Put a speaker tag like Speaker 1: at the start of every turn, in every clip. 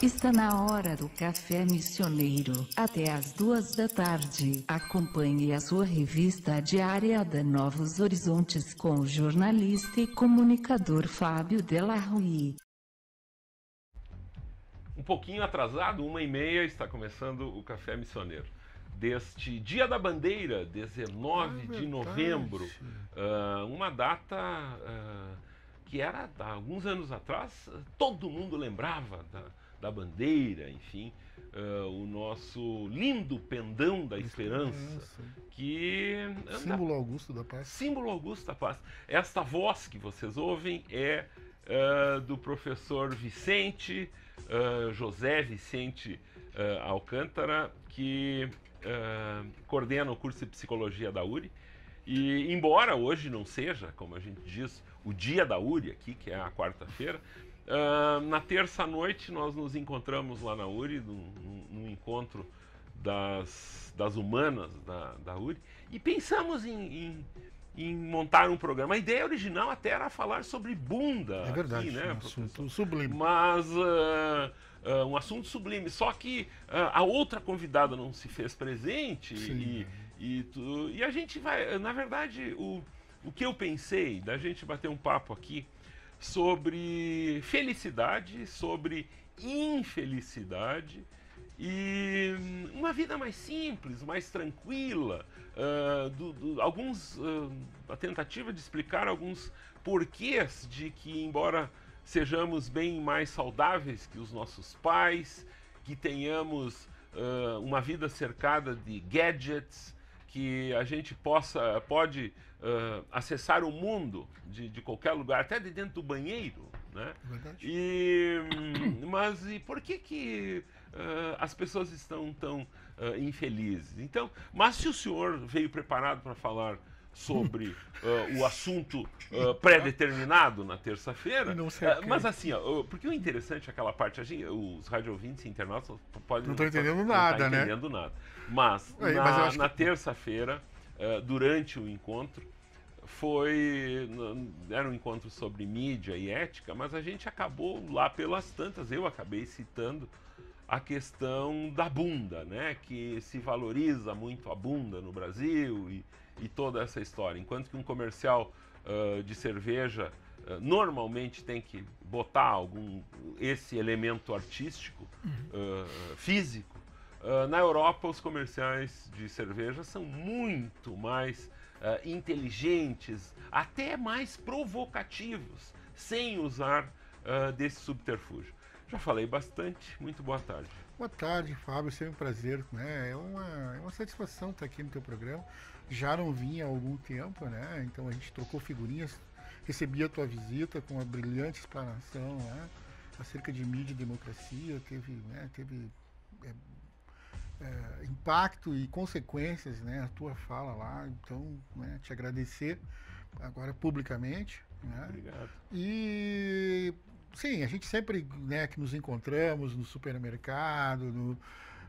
Speaker 1: Está na hora do Café Missioneiro, até às 2 da tarde. Acompanhe a sua revista diária da Novos Horizontes com o jornalista e comunicador Fábio Della Rui.
Speaker 2: Um pouquinho atrasado, 1h30, está começando o Café Missioneiro. Deste Dia da Bandeira, 19 de novembro, uma data que era, há alguns anos atrás, todo mundo lembrava da bandeira, enfim, o nosso lindo pendão da esperança, que
Speaker 3: símbolo augusto da paz.
Speaker 2: Símbolo augusto da paz. Esta voz que vocês ouvem é do professor Vicente, José Vicente Alcântara, que coordena o curso de Psicologia da URI. E embora hoje não seja, como a gente diz, o dia da URI aqui, que é a quarta-feira, na terça-noite nós nos encontramos lá na URI, num encontro das humanas da URI, e pensamos em montar um programa. A ideia original até era falar sobre bunda.
Speaker 3: É verdade,
Speaker 2: aqui, né,
Speaker 3: um assunto sublime.
Speaker 2: Mas um assunto sublime. Só que a outra convidada não se fez presente e a gente vai... Na verdade, o que eu pensei da gente bater um papo aqui sobre felicidade, sobre infelicidade e uma vida mais simples, mais tranquila, a tentativa de explicar alguns porquês de que, embora sejamos bem mais saudáveis que os nossos pais, que tenhamos uma vida cercada de gadgets, que a gente pode acessar o mundo de qualquer lugar, até de dentro do banheiro, né?
Speaker 3: É verdade.
Speaker 2: Mas por que as pessoas estão tão infelizes? Então, mas se o senhor veio preparado para falar sobre o assunto pré-determinado na terça-feira, mas assim, porque o interessante é aquela parte, os radio-ouvintes e internautas podem
Speaker 3: não estão entendendo nada, né?
Speaker 2: Mas na terça-feira, durante o encontro, era um encontro sobre mídia e ética, mas a gente acabou lá pelas tantas, eu acabei citando a questão da bunda, né? Que se valoriza muito a bunda no Brasil e toda essa história. Enquanto que um comercial de cerveja normalmente tem que botar esse elemento artístico, físico, na Europa os comerciais de cerveja são muito mais inteligentes, até mais provocativos, sem usar desse subterfúgio. Já falei bastante, muito boa tarde.
Speaker 3: Boa tarde, Fábio, sempre um prazer, né? É uma satisfação estar aqui no teu programa. Já não vinha há algum tempo, né? Então a gente trocou figurinhas, recebi a tua visita com uma brilhante explanação, né? Acerca de mídia e democracia, teve impacto e consequências, né? A tua fala lá, então, né? Te agradecer agora publicamente, né?
Speaker 2: Obrigado.
Speaker 3: E sim, a gente sempre, né, que nos encontramos no supermercado,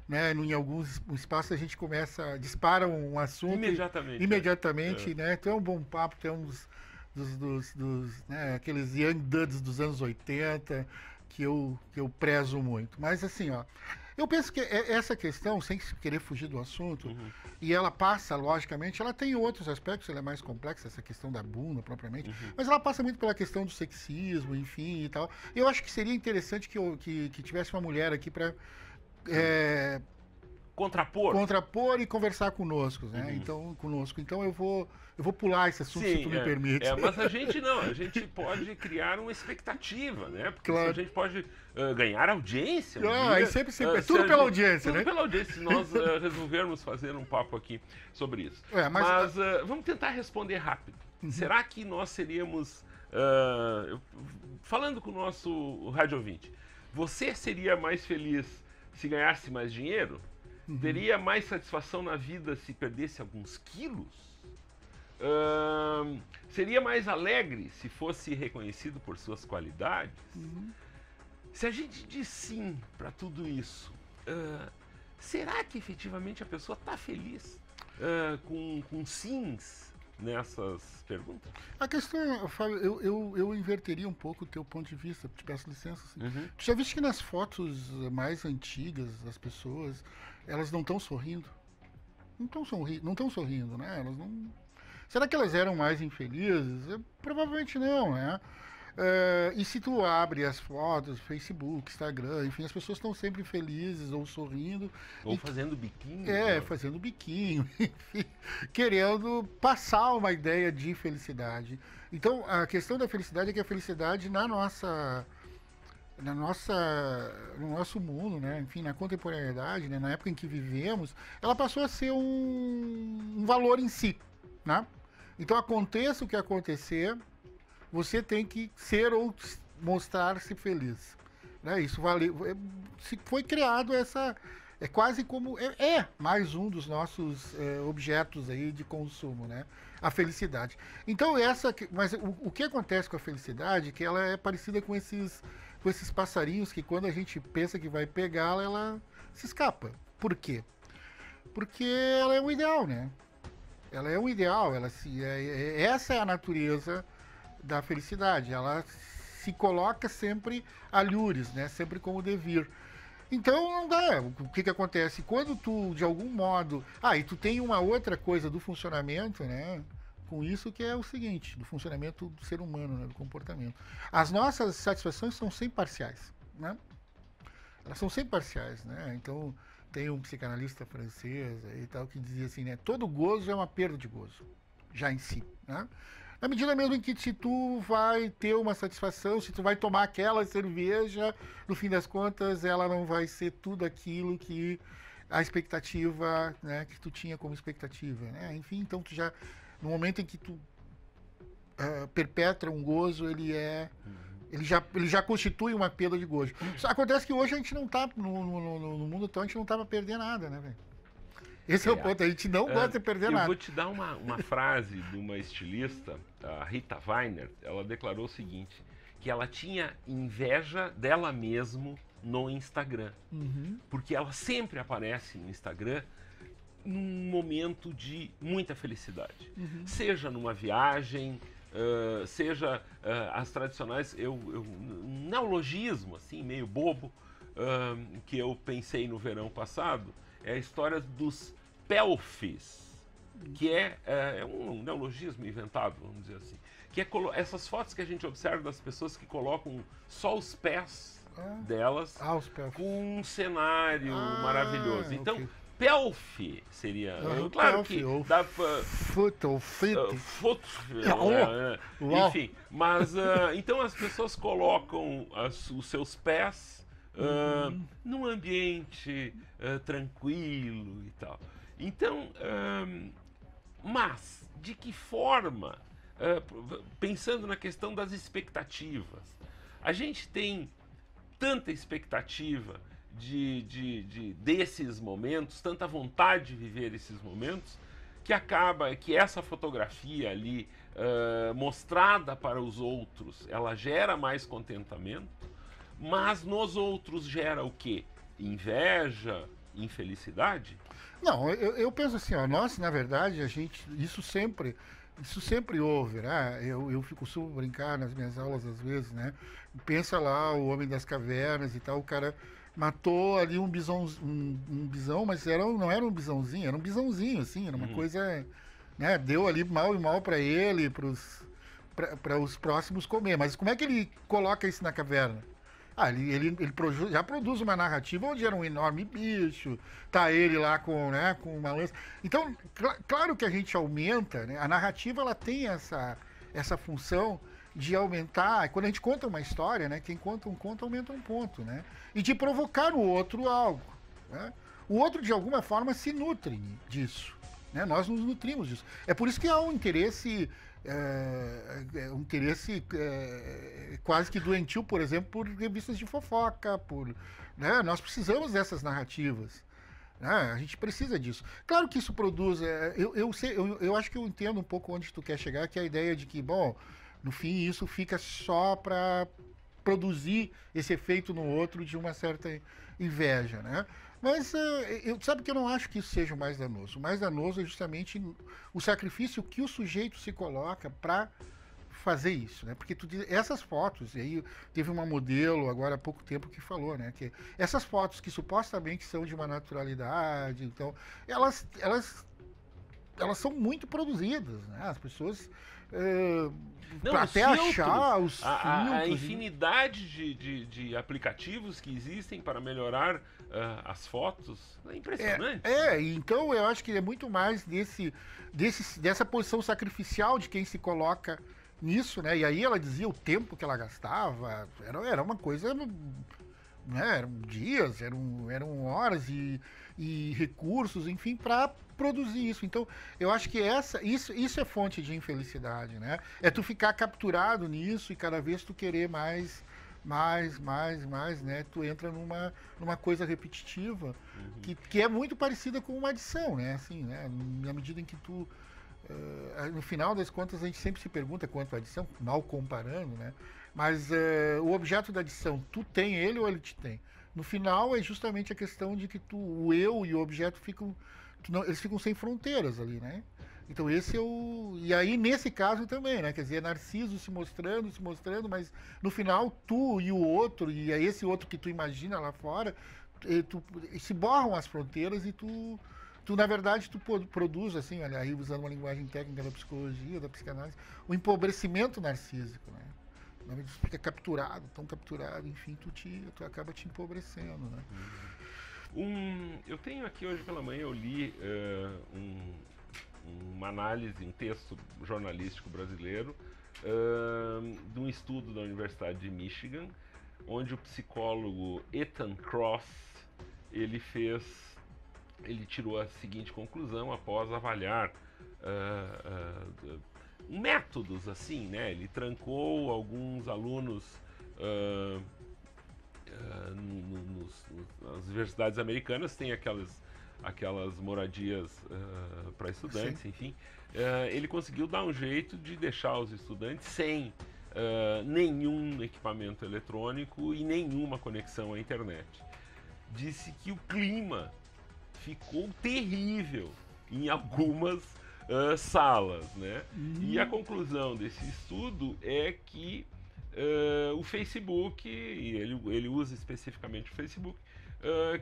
Speaker 3: em alguns espaços a gente dispara um assunto imediatamente, né? Então é um bom papo, tem uns né, aqueles young duds dos anos 80 que eu prezo muito. Mas assim, eu penso que essa questão, sem querer fugir do assunto, e ela passa, logicamente, ela tem outros aspectos, ela é mais complexa, essa questão da bunda, propriamente, mas ela passa muito pela questão do sexismo, enfim, e tal. Eu acho que seria interessante que tivesse uma mulher aqui para contrapor e conversar conosco, né? Então eu vou pular esse assunto, se tu me permite.
Speaker 2: Mas a gente pode criar uma expectativa, né? Porque a gente pode ganhar audiência.
Speaker 3: Sempre é tudo pela audiência, né?
Speaker 2: Tudo pela audiência, se nós resolvermos fazer um papo aqui sobre isso. Mas vamos tentar responder rápido. Será que nós seríamos, falando com o nosso rádio ouvinte, você seria mais feliz se ganhasse mais dinheiro? Teria mais satisfação na vida se perdesse alguns quilos? Seria mais alegre se fosse reconhecido por suas qualidades? Se a gente diz sim para tudo isso, será que efetivamente a pessoa está feliz com sims nessas perguntas?
Speaker 3: A questão, Fábio, eu inverteria um pouco o teu ponto de vista, te peço licença. Assim.
Speaker 2: Uhum.
Speaker 3: Tu já viste que nas fotos mais antigas das pessoas, elas não estão sorrindo? Não estão sorrindo, né? Elas não... Será que elas eram mais infelizes? Provavelmente não, né? E se tu abre as fotos, Facebook, Instagram, enfim, as pessoas estão sempre felizes ou sorrindo.
Speaker 2: Ou fazendo biquinho.
Speaker 3: Fazendo biquinho, enfim, querendo passar uma ideia de felicidade. Então, a questão da felicidade é que a felicidade no nosso mundo, né? Enfim, na contemporaneidade, né? Na época em que vivemos, ela passou a ser um valor em si, né? Então, aconteça o que acontecer, você tem que ser ou mostrar-se feliz. Né? Isso foi criado essa... É quase como... mais um dos nossos objetos aí de consumo, né? A felicidade. Então, mas o que acontece com a felicidade é que ela é parecida com esses passarinhos que quando a gente pensa que vai pegá-la, ela se escapa. Por quê? Porque ela é um ideal, né? Ela é um ideal. Essa é a natureza da felicidade, ela se coloca sempre alhures, né? Sempre como devir. Então não dá. O que acontece? Quando tu, de algum modo... e tu tem uma outra coisa do funcionamento, né? Com isso que é o seguinte, do funcionamento do ser humano, né? Do comportamento. As nossas satisfações são sempre parciais, né? Elas são sempre parciais, né? Então tem um psicanalista francês e tal que dizia assim, né? Todo gozo é uma perda de gozo, já em si, né? Na medida mesmo em que se tu vai ter uma satisfação, se tu vai tomar aquela cerveja, no fim das contas, ela não vai ser tudo aquilo que a expectativa, né, que tu tinha como expectativa, né? Enfim, então tu já, no momento em que tu perpetra um gozo, ele já constitui uma perda de gozo. Só acontece que hoje a gente não tá, no mundo todo, a gente não tá pra perder nada, né, velho? Esse é o ponto, a gente não gosta de perder nada.
Speaker 2: Eu vou te dar uma frase de uma estilista, a Rita Weiner. Ela declarou o seguinte, que ela tinha inveja dela mesma no Instagram.
Speaker 3: Uhum.
Speaker 2: Porque ela sempre aparece no Instagram num momento de muita felicidade.
Speaker 3: Uhum.
Speaker 2: Seja numa viagem, seja as tradicionais... Um neologismo, assim, meio bobo, que eu pensei no verão passado, é a história dos pelfis, que é um neologismo inventado, vamos dizer assim. Que é essas fotos que a gente observa das pessoas que colocam só os pés delas com um cenário maravilhoso. Então, okay. Pelf seria... claro pelf, que dá enfim, mas então as pessoas colocam os seus pés num ambiente tranquilo e tal. Então, mas de que forma, pensando na questão das expectativas, a gente tem tanta expectativa desses momentos, tanta vontade de viver esses momentos, que acaba que essa fotografia ali mostrada para os outros, ela gera mais contentamento, mas nos outros gera o quê? Inveja, infelicidade?
Speaker 3: Não, eu penso assim, nós, na verdade, isso sempre houve, né? Eu costumo brincar nas minhas aulas às vezes, né? Pensa lá, o Homem das Cavernas e tal, o cara matou ali um bisão, mas não era um bisãozinho, era um bisãozinho, assim, era uma coisa, né? Deu ali mal e mal para ele, para os próximos comer. Mas como é que ele coloca isso na caverna? Ele já produz uma narrativa onde era um enorme bicho, tá ele lá com uma lança. Então, claro que a gente aumenta, né? A narrativa ela tem essa função de aumentar. Quando a gente conta uma história, né? Quem conta um conto aumenta um ponto, né? E de provocar no outro algo, né? O outro, de alguma forma, se nutre disso, né? Nós nos nutrimos disso. É por isso que há um interesse... quase que doentio, por exemplo, por revistas de fofoca, né? Nós precisamos dessas narrativas, né? A gente precisa disso. Claro que isso produz... eu acho que eu entendo um pouco onde tu quer chegar, que é a ideia de que, bom, no fim isso fica só para produzir esse efeito no outro de uma certa inveja, né? Mas sabe que eu não acho que isso seja o mais danoso. O mais danoso é justamente o sacrifício que o sujeito se coloca para fazer isso, né? Porque essas fotos, e aí teve uma modelo agora há pouco tempo que falou, né? Que essas fotos que supostamente são de uma naturalidade, então, elas são muito produzidas, né? As pessoas
Speaker 2: não,
Speaker 3: até achar os filtros.
Speaker 2: A infinidade de aplicativos que existem para melhorar as fotos é impressionante.
Speaker 3: Então eu acho que é muito mais dessa posição sacrificial de quem se coloca nisso, né? E aí ela dizia o tempo que ela gastava, era uma coisa, né? Eram dias, eram horas e recursos, enfim, para produzir isso. Então, eu acho que isso é fonte de infelicidade, né? É tu ficar capturado nisso e cada vez tu querer mais, né? Tu entra numa coisa repetitiva que é muito parecida com uma adição, né? Assim, né? Na medida em que tu no final das contas a gente sempre se pergunta quanto à adição, mal comparando, né? Mas o objeto da adição, tu tem ele ou ele te tem? No final é justamente a questão de que o eu e o objeto eles ficam sem fronteiras ali, né? Então esse é o... E aí nesse caso também, né? Quer dizer, é Narciso se mostrando, mas no final tu e o outro, e é esse outro que tu imagina lá fora, se borram as fronteiras e tu na verdade, tu produz, assim, aí usando uma linguagem técnica da psicologia, da psicanálise, o empobrecimento narcísico, né? Tu fica tão capturado, enfim, tu acaba te empobrecendo, né?
Speaker 2: Eu tenho aqui hoje pela manhã, eu li uma análise, um texto jornalístico brasileiro de um estudo da Universidade de Michigan, onde o psicólogo Ethan Kross, ele tirou a seguinte conclusão após avaliar métodos, assim, né? Ele trancou alguns alunos nas universidades americanas, tem aquelas moradias para estudantes, sim. Enfim. Ele conseguiu dar um jeito de deixar os estudantes sem nenhum equipamento eletrônico e nenhuma conexão à internet. Disse que o clima ficou terrível em algumas salas, né? E a conclusão desse estudo é que o Facebook, e ele usa especificamente o Facebook,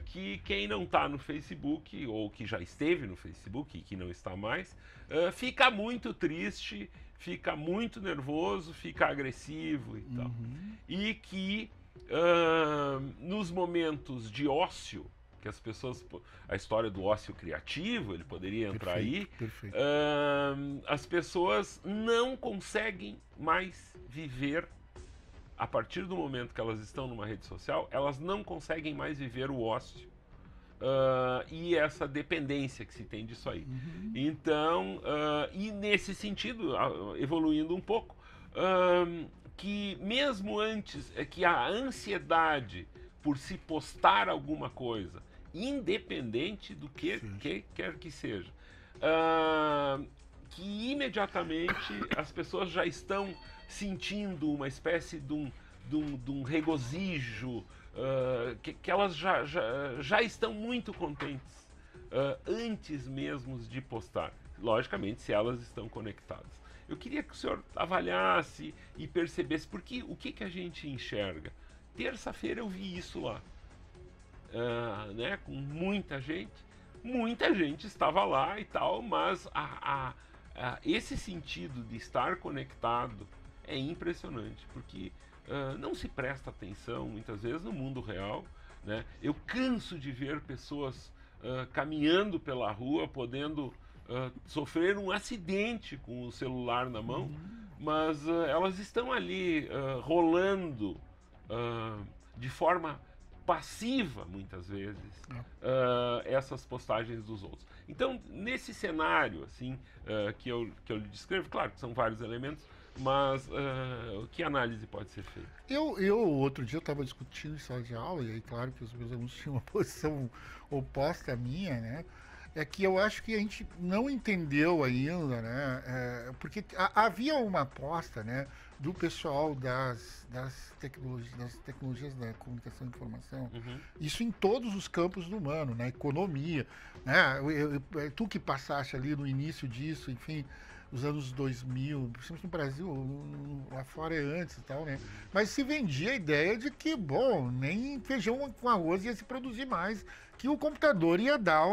Speaker 2: que quem não está no Facebook, ou que já esteve no Facebook e que não está mais, fica muito triste, fica muito nervoso, fica agressivo e tal. E que nos momentos de ócio, que as pessoas, a história do ócio criativo, ele poderia entrar aí, as pessoas não conseguem mais viver, a partir do momento que elas estão numa rede social, elas não conseguem mais viver o ócio e essa dependência que se tem disso aí. Então, e nesse sentido, evoluindo um pouco, que mesmo antes, que a ansiedade por se postar alguma coisa, independente do que quer que seja, que imediatamente as pessoas já estão sentindo uma espécie de um regozijo, que elas já estão muito contentes antes mesmo de postar, logicamente se elas estão conectadas. Eu queria que o senhor avaliasse e percebesse, porque o que a gente enxerga? Terça-feira eu vi isso lá. Né, com muita gente estava lá e tal, mas esse sentido de estar conectado é impressionante, porque não se presta atenção muitas vezes no mundo real, né? Eu canso de ver pessoas caminhando pela rua, podendo sofrer um acidente com o celular na mão, mas elas estão ali rolando de forma passiva, muitas vezes, essas postagens dos outros. Então, nesse cenário, assim, que eu lhe descrevo, claro que são vários elementos, mas que análise pode ser feita?
Speaker 3: Outro dia, eu estava discutindo em sala de aula, e aí, claro que os meus alunos tinham uma posição oposta à minha, né? é que eu acho que a gente não entendeu ainda, né? Porque havia uma aposta, né, do pessoal das tecnologias da comunicação e informação, isso em todos os campos do humano, na economia, né? Tu que passaste ali no início disso, enfim, os anos 2000, principalmente no Brasil, lá fora é antes e tal, né? Mas se vendia a ideia de que, bom, nem feijão com arroz ia se produzir mais, que o computador ia dar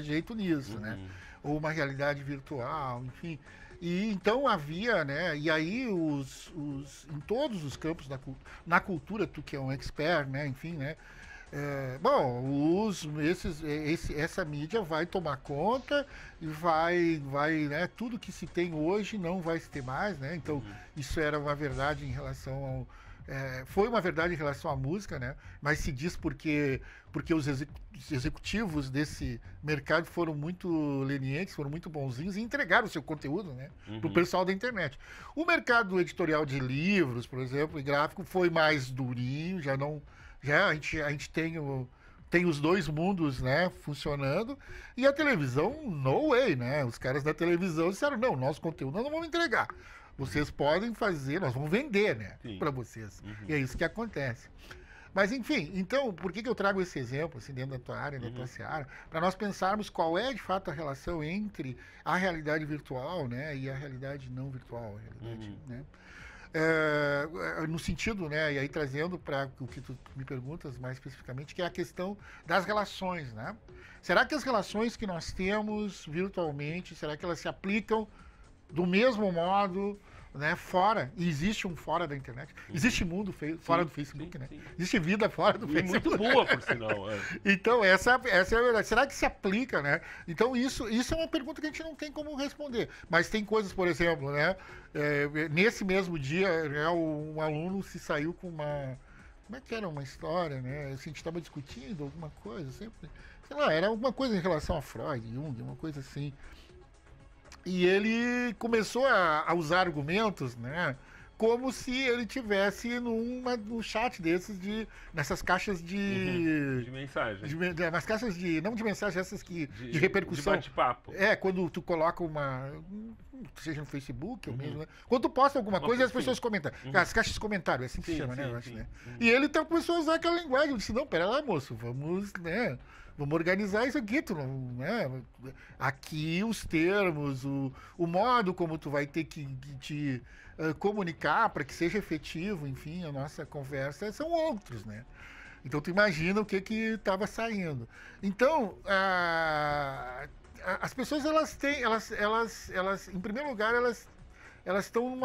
Speaker 3: jeito nisso, né? Ou uma realidade virtual, enfim. E então havia, né? E aí em todos os campos na cultura, tu que é um expert, né? Enfim, né? Bom, essa mídia vai tomar conta e né? Tudo que se tem hoje não vai se ter mais, né? Então isso era uma verdade em relação ao foi uma verdade em relação à música, né? Mas se diz porque os executivos desse mercado foram muito lenientes, foram muito bonzinhos e entregaram o seu conteúdo, né, para o pessoal da internet. O mercado editorial de livros, por exemplo, e gráfico foi mais durinho, a gente tem os dois mundos, né, funcionando, e a televisão, no way, né? Os caras da televisão disseram, não, nosso conteúdo nós não vamos entregar. Vocês podem fazer, nós vamos vender, né, para vocês. E é isso que acontece. Mas, enfim, então, por que eu trago esse exemplo, assim, dentro da tua área, da tua seara? Para nós pensarmos qual é, de fato, a relação entre a realidade virtual, né, e a realidade não virtual, a realidade, né? No sentido, né, e aí trazendo para o que tu me perguntas mais especificamente, que é a questão das relações, né? Será que as relações que nós temos virtualmente, será que elas se aplicam do mesmo modo, né, fora? E existe um fora da internet? Existe mundo fora do Facebook, né? Existe vida fora do Facebook.
Speaker 2: Muito boa, por sinal.
Speaker 3: Então, essa é a verdade. Será que se aplica, né? Então, isso é uma pergunta que a gente não tem como responder. Mas tem coisas, por exemplo, né? Nesse mesmo dia, né, um aluno se saiu com uma... Como é que era uma história, né? Assim, a gente estava discutindo alguma coisa, sempre... Sei lá, era alguma coisa em relação a Freud, Jung, uma coisa assim. E ele começou a usar argumentos, né, como se ele tivesse num chat desses, nessas caixas
Speaker 2: de mensagem.
Speaker 3: Nas caixas não de mensagem, essas de repercussão.
Speaker 2: De bate-papo.
Speaker 3: Quando tu coloca seja no Facebook ou mesmo, né? Quando tu posta alguma coisa, as pessoas comentam. As caixas de comentário, é assim que se chama, né? Eu acho, né? E ele então começou a usar aquela linguagem. Eu disse, não, pera lá, moço, vamos, né? Vamos organizar isso aqui, né? Aqui os termos, o modo como tu vai ter que te comunicar para que seja efetivo, enfim, a nossa conversa são outros, né? Então tu imagina o que estava saindo. Então, as pessoas elas em primeiro lugar, elas estão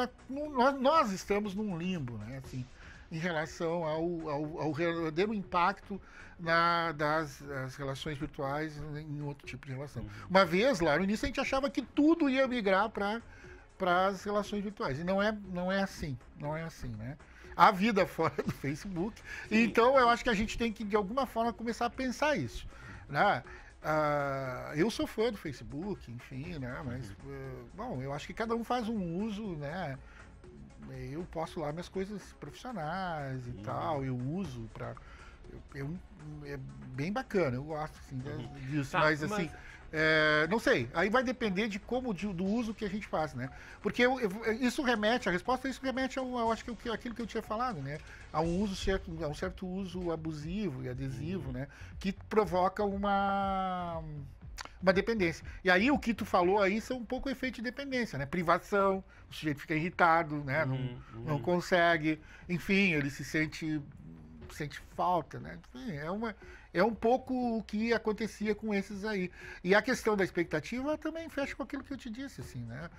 Speaker 3: nós estamos num limbo, né? Assim, em relação ao verdadeiro impacto das relações virtuais em outro tipo de relação. Uma vez, lá no início, a gente achava que tudo ia migrar para as relações virtuais. E não é assim, né? Há vida fora do Facebook. Então, eu acho que a gente tem que, de alguma forma, começar a pensar isso, né? Eu sou fã do Facebook, enfim, né? Mas, bom, eu acho que cada um faz um uso, né? Eu posto lá minhas coisas profissionais e tal, eu uso para... é bem bacana, eu gosto assim, disso, mas assim, não sei, aí vai depender de do uso que a gente faz, né? Porque a resposta a isso remete eu acho que aquilo que eu tinha falado, né? A um certo uso abusivo e adesivo, né? Que provoca uma dependência. E aí o que tu falou aí são um pouco efeito de dependência, né? Privação, o sujeito fica irritado, né? Não consegue, enfim, ele se sente falta, né? Enfim, é um pouco o que acontecia com esses aí. E a questão da expectativa também fecha com aquilo que eu te disse, assim, né?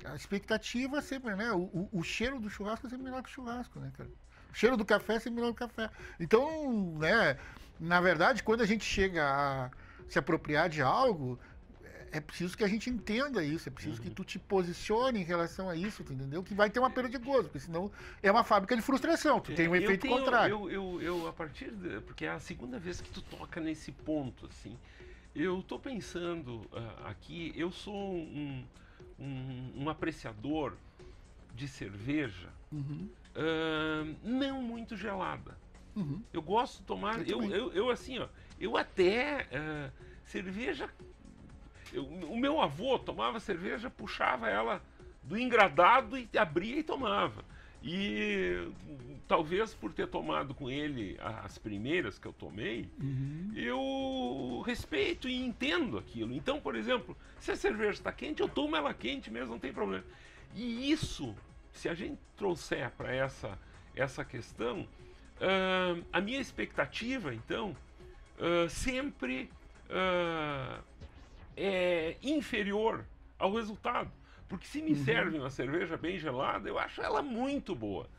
Speaker 3: A expectativa sempre, né? O cheiro do churrasco é sempre melhor que o churrasco, né, cara? O cheiro do café é sempre melhor que o café. Então, né? Na verdade, quando a gente chega a se apropriar de algo, é preciso que a gente entenda isso, é preciso que tu te posicione em relação a isso, tu entendeu? Que vai ter uma perda de gozo, porque senão é uma fábrica de frustração, tu tem um efeito contrário.
Speaker 2: Porque é a segunda vez que tu toca nesse ponto, assim, eu tô pensando aqui, eu sou um apreciador de cerveja não muito gelada. Eu gosto de tomar, eu assim, ó, eu até cerveja... o meu avô tomava cerveja, puxava ela do engradado e abria e tomava. E talvez por ter tomado com ele as primeiras que eu tomei, eu respeito e entendo aquilo. Então, por exemplo, se a cerveja está quente, eu tomo ela quente mesmo, não tem problema. E isso, se a gente trouxer para essa questão, a minha expectativa, então, sempre é inferior ao resultado. Porque se me serve uma cerveja bem gelada, eu acho ela muito boa.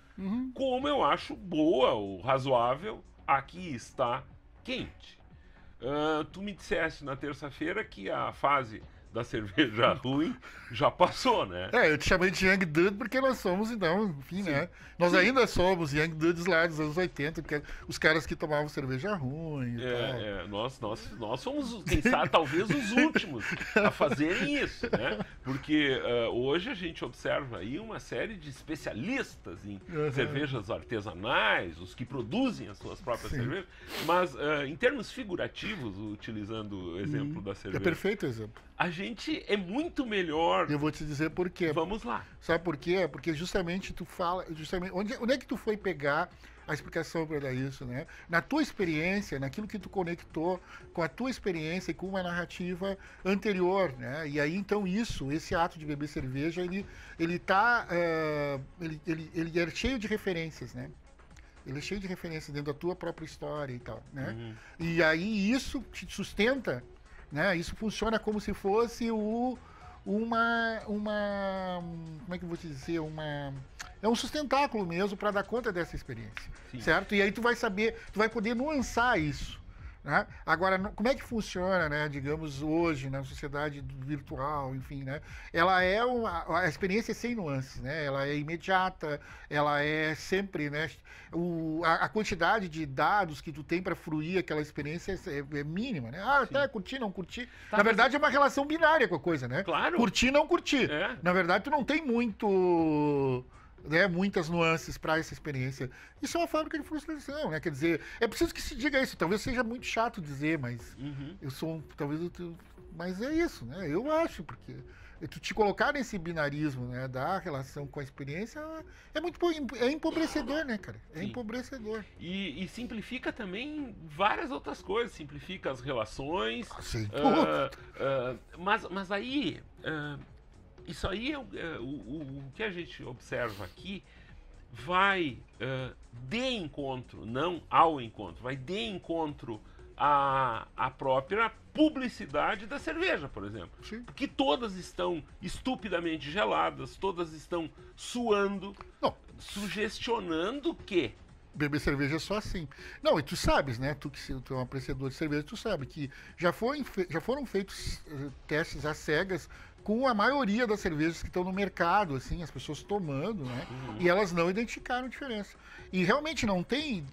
Speaker 2: Como eu acho boa ou razoável, aqui está quente. Tu me disseste na terça-feira que a fase da cerveja ruim já passou, né?
Speaker 3: Eu te chamei de Young Dude porque nós somos, então, enfim, né? Nós ainda somos Young Dudes lá dos anos 80, porque os caras que tomavam cerveja ruim e tal.
Speaker 2: Nós somos, quem sabe, talvez os últimos a fazerem isso, né? Porque hoje a gente observa aí uma série de especialistas em cervejas artesanais, os que produzem as suas próprias cervejas, mas em termos figurativos, utilizando o exemplo da cerveja...
Speaker 3: É perfeito o exemplo.
Speaker 2: A gente é muito melhor.
Speaker 3: Eu vou te dizer por quê.
Speaker 2: Vamos lá.
Speaker 3: Sabe por quê? Porque justamente tu fala... Onde é que tu foi pegar a explicação para dar isso, né? Na tua experiência, naquilo que tu conectou com a tua experiência e com uma narrativa anterior, né? E aí, então, esse ato de beber cerveja, ele é cheio de referências, né? Ele é cheio de referências dentro da tua própria história e tal, né? E aí isso te sustenta, né? Isso funciona como se fosse uma como é que eu vou te dizer, é um sustentáculo mesmo para dar conta dessa experiência, certo? E aí tu vai poder nuançar isso, né? Agora, como é que funciona, né, digamos, hoje na sociedade virtual, enfim, né? Ela é a experiência é sem nuances, né? Ela é imediata, ela é sempre, né? A quantidade de dados que tu tem para fruir aquela experiência é mínima, né? Até curti, não curti. Na verdade, é uma relação binária com a coisa, né?
Speaker 2: Claro.
Speaker 3: Curtir, não curtir. Na verdade, tu não tem muitas nuances para essa experiência. Isso é uma fábrica de frustração, né? Quer dizer, é preciso que se diga isso. Talvez seja muito chato dizer, mas mas é isso, né? Eu acho, porque tu te colocar nesse binarismo, né, da relação com a experiência é empobrecedor, né, cara? É empobrecedor.
Speaker 2: E simplifica também várias outras coisas. Simplifica as relações. Mas aí... isso aí o que a gente observa aqui vai de encontro, não ao encontro, vai de encontro à própria publicidade da cerveja, por exemplo. Porque todas estão estupidamente geladas, todas estão suando, sugestionando que
Speaker 3: beber cerveja é só assim. Não, e tu sabes, né? Tu é um apreciador de cerveja, tu sabe que já foram feitos testes às cegas com a maioria das cervejas que estão no mercado, assim, as pessoas tomando, né? E elas não identificaram diferença. E realmente não tem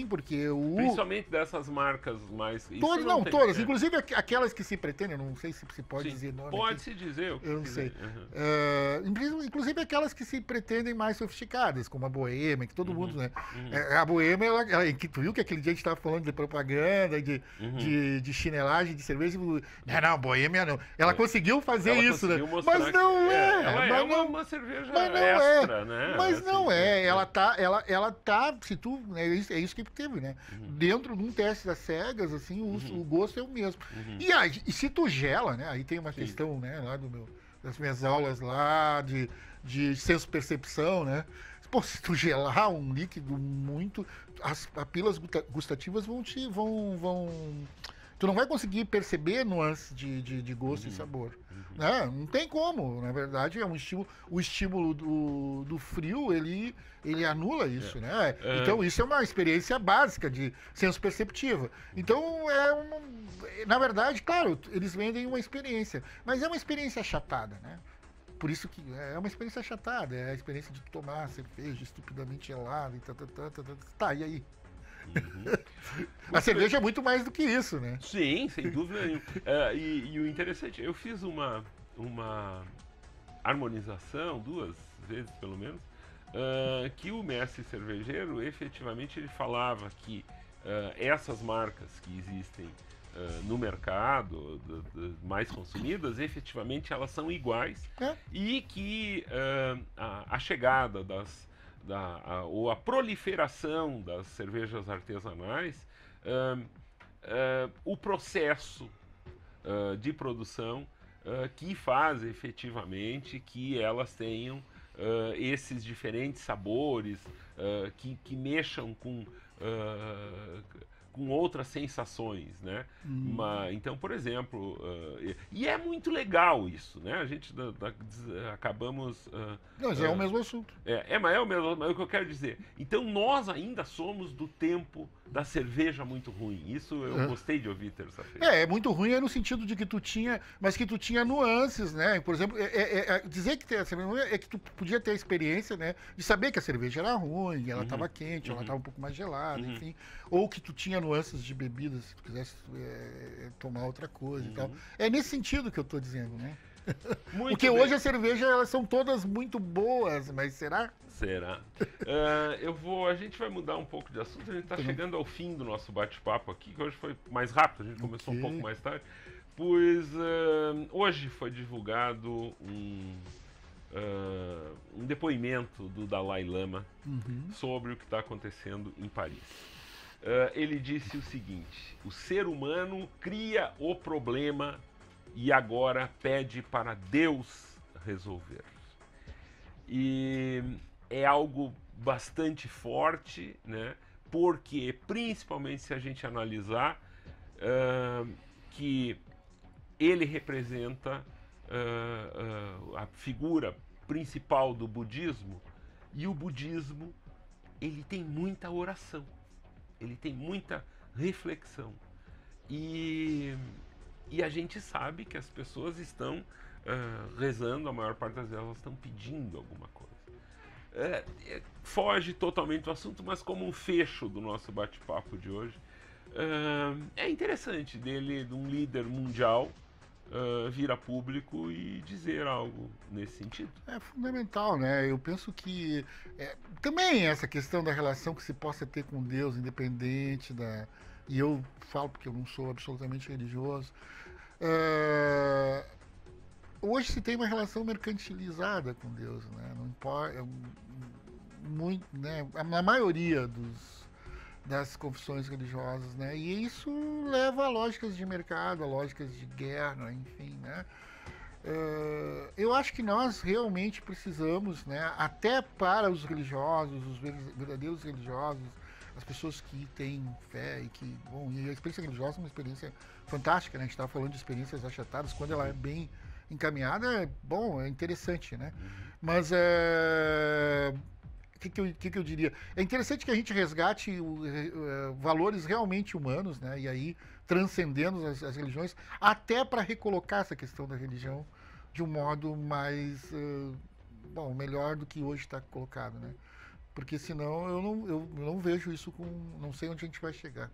Speaker 3: porque
Speaker 2: principalmente dessas marcas mais...
Speaker 3: Todas, não, todas. Inclusive aquelas que se pretendem, eu não sei se pode dizer nome.
Speaker 2: Pode-se dizer.
Speaker 3: Eu não sei. Inclusive aquelas que se pretendem mais sofisticadas, como a Boêmia, que todo mundo, né? A Boêmia, tu viu que aquele dia a gente estava falando de propaganda, de chinelagem, de cerveja. Não, Boêmia não. Ela conseguiu fazer isso, né? Mas não é.
Speaker 2: Ela é uma cerveja extra, né?
Speaker 3: Mas não é. Ela tá, se tu, né, é isso que teve, né? Dentro de um teste das cegas, assim, o gosto é o mesmo. E se tu gela, né? Aí tem uma questão, né, lá das minhas aulas lá de senso-percepção, né? Pô, se tu gelar um líquido muito, as papilas gustativas vão tu não vai conseguir perceber nuances de gosto e sabor. Né? Não tem como. Na verdade, o estímulo do frio, ele anula isso. Né? Então, isso é uma experiência básica de senso perceptiva. Então, na verdade, claro, eles vendem uma experiência, mas é uma experiência achatada, né? Por isso que é uma experiência achatada, é a experiência de tomar cerveja estupidamente gelada e tá, e aí? A cerveja é muito mais do que isso, né?
Speaker 2: Sim, sem dúvida nenhuma. E o interessante, eu fiz uma harmonização, 2 vezes pelo menos, que o mestre cervejeiro, efetivamente, ele falava que essas marcas que existem no mercado, mais consumidas, efetivamente elas são iguais e que a chegada ou a proliferação das cervejas artesanais, o processo de produção que faz efetivamente que elas tenham esses diferentes sabores, que mexam com outras sensações, né? Então, por exemplo, e é muito legal isso, né? A gente acabamos...
Speaker 3: Não, já é o mesmo assunto.
Speaker 2: Mas é o mesmo, mas é o que eu quero dizer. Então, nós ainda somos do tempo da cerveja muito ruim. Isso eu gostei de ouvir terça-feira.
Speaker 3: É muito ruim no sentido de que tu tinha, mas que tu tinha nuances, né? Por exemplo, dizer que a cerveja ruim é que tu podia ter a experiência, né? De saber que a cerveja era ruim, ela estava quente, ela estava um pouco mais gelada, enfim. Ou que tu tinha nuances de bebidas, se tu quisesse tomar outra coisa e tal. É nesse sentido que eu estou dizendo, né? Porque hoje as cervejas, elas são todas muito boas, mas será?
Speaker 2: Será? A gente vai mudar um pouco de assunto, a gente está chegando ao fim do nosso bate-papo aqui, que hoje foi mais rápido, a gente começou um pouco mais tarde, pois hoje foi divulgado um depoimento do Dalai Lama sobre o que está acontecendo em Paris. Ele disse o seguinte: o ser humano cria o problema e agora pede para Deus resolver. E é algo bastante forte, né? Porque, principalmente se a gente analisar que ele representa a figura principal do budismo, e o budismo ele tem muita oração, ele tem muita reflexão. E a gente sabe que as pessoas estão rezando, a maior parte das vezes elas estão pedindo alguma coisa. Foge totalmente do assunto, mas como um fecho do nosso bate-papo de hoje, é interessante de um líder mundial vir a público e dizer algo nesse sentido.
Speaker 3: É fundamental, né? Eu penso que também essa questão da relação que se possa ter com Deus, independente da... E eu falo porque eu não sou absolutamente religioso. Hoje se tem uma relação mercantilizada com Deus, né? Não importa, muito, né? Na maioria das confissões religiosas, né? E isso leva a lógicas de mercado, a lógicas de guerra, enfim, né? Eu acho que nós realmente precisamos, né? Até para os religiosos, os verdadeiros religiosos, as pessoas que têm fé e que... Bom, e a experiência religiosa é uma experiência fantástica, né? A gente estava falando de experiências achatadas, quando ela é bem encaminhada, é interessante, né? Mas o que eu diria? É interessante que a gente resgate valores realmente humanos, né? E aí transcendendo as religiões, até para recolocar essa questão da religião de um modo mais melhor do que hoje está colocado, né? Porque senão eu não vejo isso não sei onde a gente vai chegar.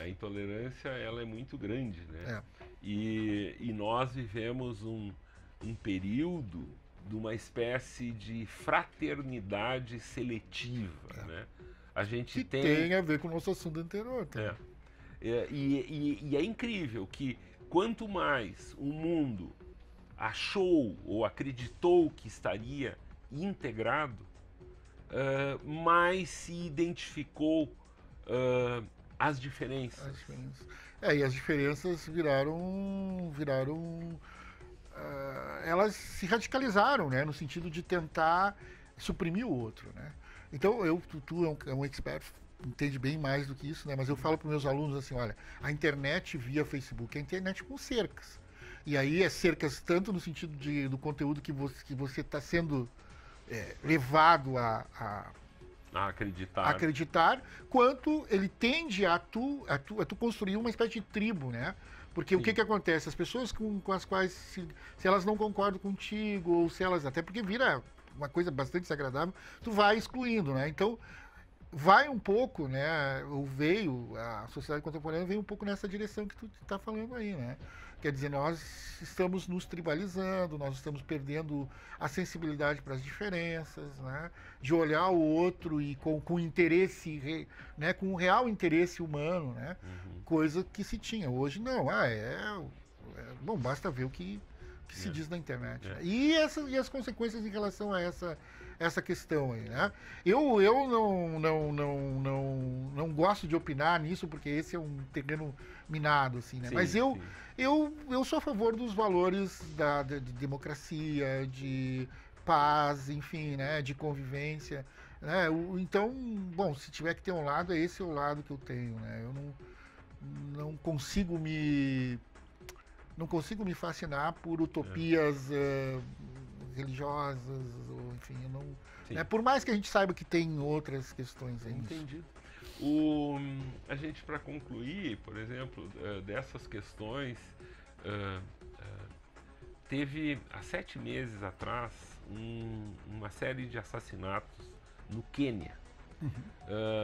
Speaker 2: A intolerância ela é muito grande, né? E nós vivemos um período de uma espécie de fraternidade seletiva, né? A gente
Speaker 3: tem a ver com o nosso assunto anterior, tá?
Speaker 2: E é incrível que quanto mais o mundo achou ou acreditou que estaria integrado, mais se identificou as diferenças.
Speaker 3: E as diferenças viraram elas se radicalizaram, né? No sentido de tentar suprimir o outro, né? Então, tu é um expert, entende bem mais do que isso, né? Mas eu falo para os meus alunos assim, olha, a internet via Facebook é a internet com cercas. E aí é cercas tanto no sentido do conteúdo que você está sendo levado a acreditar, quanto ele tende a tu construir uma espécie de tribo, né? Porque o que acontece? As pessoas com as quais, se elas não concordam contigo, ou se elas... Até porque vira uma coisa bastante desagradável, tu vai excluindo, né? Então, vai um pouco, né, ou veio, a sociedade contemporânea veio um pouco nessa direção que tu está falando aí, né? Quer dizer, nós estamos nos tribalizando, nós estamos perdendo a sensibilidade para as diferenças, né? De olhar o outro e com interesse, né, com um real interesse humano, né? Coisa que se tinha. Hoje não, bom, basta ver o que se diz na internet. Né? E as consequências em relação a essa questão aí, né? Eu não gosto de opinar nisso, porque esse é um terreno minado, assim, né? Sim, mas eu sou a favor dos valores de democracia, de paz, enfim, né? De convivência, né? Então, bom, se tiver que ter um lado, esse é o lado que eu tenho, né? Eu não consigo me fascinar por utopias religiosas, ou enfim, eu não, né, por mais que a gente saiba que tem outras questões aí.
Speaker 2: Entendi. A gente, para concluir, por exemplo, dessas questões, teve há 7 meses atrás uma série de assassinatos no Quênia.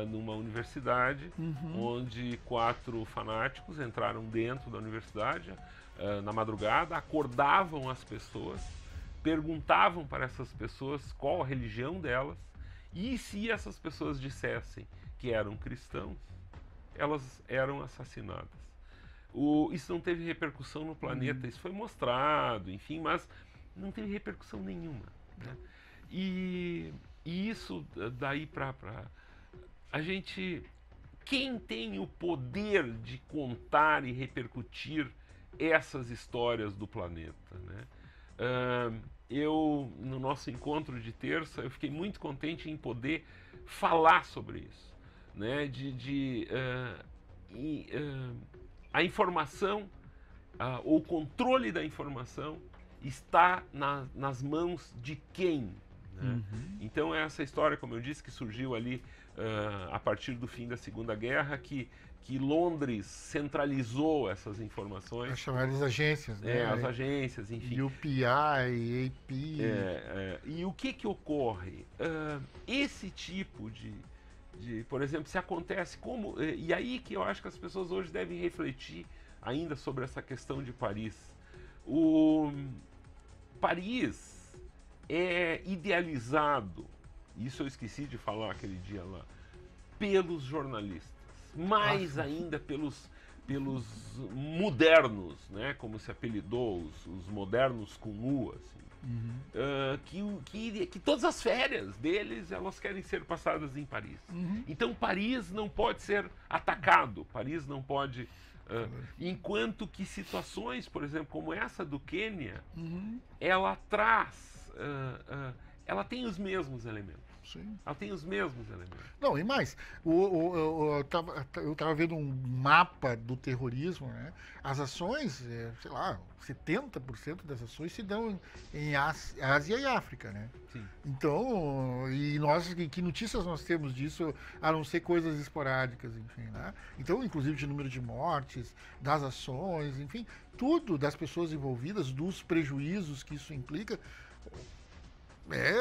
Speaker 2: Numa universidade, onde 4 fanáticos entraram dentro da universidade na madrugada, acordavam as pessoas, perguntavam para essas pessoas qual a religião delas, e se essas pessoas dissessem que eram cristãos, elas eram assassinadas. Isso não teve repercussão no planeta, isso foi mostrado, enfim, mas não teve repercussão nenhuma, né? E isso daí para a gente, quem tem o poder de contar e repercutir essas histórias do planeta, né? No nosso encontro de terça, eu fiquei muito contente em poder falar sobre isso, né? A informação, o controle da informação está nas mãos de quem? Né? Então essa história, como eu disse, que surgiu ali a partir do fim da Segunda Guerra, que Londres centralizou essas informações.
Speaker 3: As chamadas agências, né?
Speaker 2: As agências, enfim.
Speaker 3: UPI, AP.
Speaker 2: E o que ocorre? Esse tipo por exemplo, se acontece como... E aí que eu acho que as pessoas hoje devem refletir ainda sobre essa questão de Paris. Paris é idealizado, isso eu esqueci de falar aquele dia lá, pelos jornalistas, mais ainda pelos modernos, né, como se apelidou, os modernos com U, assim. Que todas as férias deles, elas querem ser passadas em Paris. Então Paris não pode ser atacado, Paris não pode... enquanto que situações, por exemplo, como essa do Quênia, ela traz... ela tem os mesmos elementos.
Speaker 3: Sim.
Speaker 2: Ela tem os mesmos elementos.
Speaker 3: Não, e mais, eu tava vendo um mapa do terrorismo, né? As ações, sei lá, 70% das ações se dão em Ásia e África, né?
Speaker 2: Sim.
Speaker 3: Então, que notícias nós temos disso, a não ser coisas esporádicas, enfim, né? Então, inclusive de número de mortes, das ações, enfim, tudo das pessoas envolvidas, dos prejuízos que isso implica.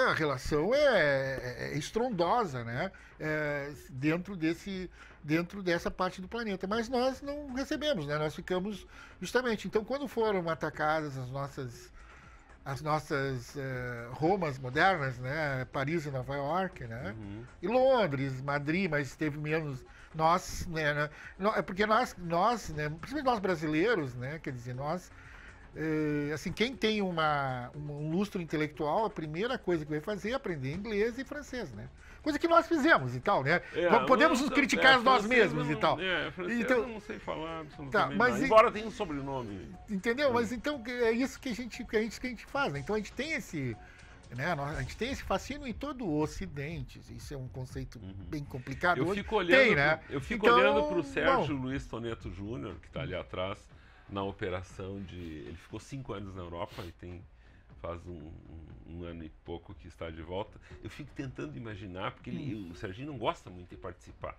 Speaker 3: A relação é estrondosa, né? Dentro dessa parte do planeta. Mas nós não recebemos, né? Nós ficamos justamente. Então, quando foram atacadas as nossas Romas modernas, né? Paris e Nova York, né? E Londres, Madrid, mas teve menos. Nós, né? Porque nós, né? Principalmente nós brasileiros, né? Quer dizer, nós. Assim, quem tem um lustro intelectual, a primeira coisa que vai fazer é aprender inglês e francês, né? Coisa que nós fizemos e tal, né? Podemos nos criticar nós mesmos e tal.
Speaker 2: Francês então, eu não sei falar absolutamente
Speaker 3: nada,
Speaker 2: embora tenha um sobrenome.
Speaker 3: Entendeu? Mas então é isso que a gente faz, né? Então a gente tem esse... Né? A gente tem esse fascínio em todo o Ocidente. Isso é um conceito bem complicado.
Speaker 2: Eu fico olhando para o Sérgio Luiz Toneto Júnior, que está ali atrás, na operação ele ficou 5 anos na Europa e tem faz um ano e pouco que está de volta. Eu fico tentando imaginar, porque o Serginho não gosta muito de participar.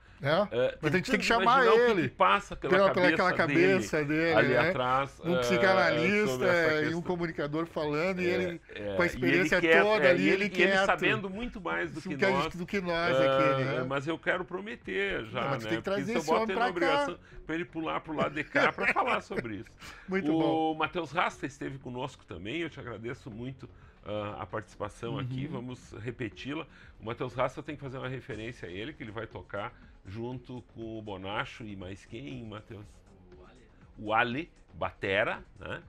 Speaker 3: Mas a gente tem que chamar ele.
Speaker 2: O que passa pela
Speaker 3: cabeça dele
Speaker 2: ali
Speaker 3: né?
Speaker 2: atrás.
Speaker 3: Um psicanalista e um comunicador falando, e ele com a experiência toda ali, ele
Speaker 2: sabendo muito mais do que nós
Speaker 3: aqui, né?
Speaker 2: Mas eu quero prometer já,
Speaker 3: mas
Speaker 2: né?
Speaker 3: Tem que trazer
Speaker 2: porque
Speaker 3: esse homem pra
Speaker 2: obrigação para ele pular pro lado de cá para falar sobre isso.
Speaker 3: Muito bom.
Speaker 2: O Matheus Rasta esteve conosco também, eu te agradeço muito a participação aqui, vamos repeti-la. O Matheus Rasta tem que fazer uma referência a ele, que ele vai tocar junto com o Bonacho e mais quem, Matheus? O Ale, batera, né?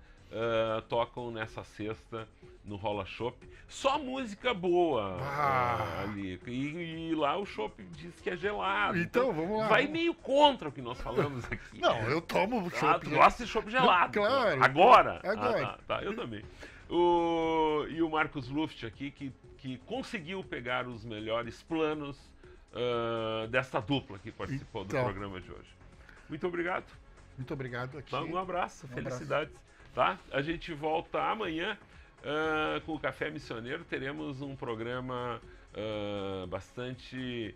Speaker 2: Tocam nessa sexta no Rola Shop. Só música boa ali. E lá o Shop diz que é gelado.
Speaker 3: Então, vamos lá.
Speaker 2: Vai meio contra o que nós falamos aqui.
Speaker 3: Não, eu tomo Chopp.
Speaker 2: Tu gosta de Chopp gelado.
Speaker 3: Claro.
Speaker 2: Agora?
Speaker 3: Agora.
Speaker 2: Tá, eu também. E o Marcos Luft aqui, que conseguiu pegar os melhores planos dessa dupla que participou do programa de hoje. Muito obrigado.
Speaker 3: Muito obrigado aqui.
Speaker 2: Um abraço, felicidades. Tá? A gente volta amanhã com o Café Missioneiro. Teremos um programa bastante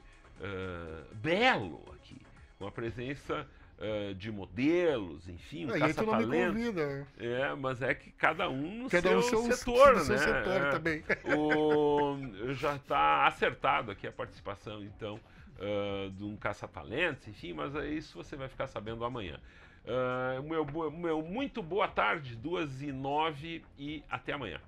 Speaker 2: belo aqui, com a presença de modelos, enfim, um caça-talentos. Mas é que cada um no seu setor, né?
Speaker 3: Seu setor também.
Speaker 2: Já está acertado aqui a participação, então, de um caça-talentos, enfim, mas isso você vai ficar sabendo amanhã. Muito boa tarde, 2h09 e até amanhã.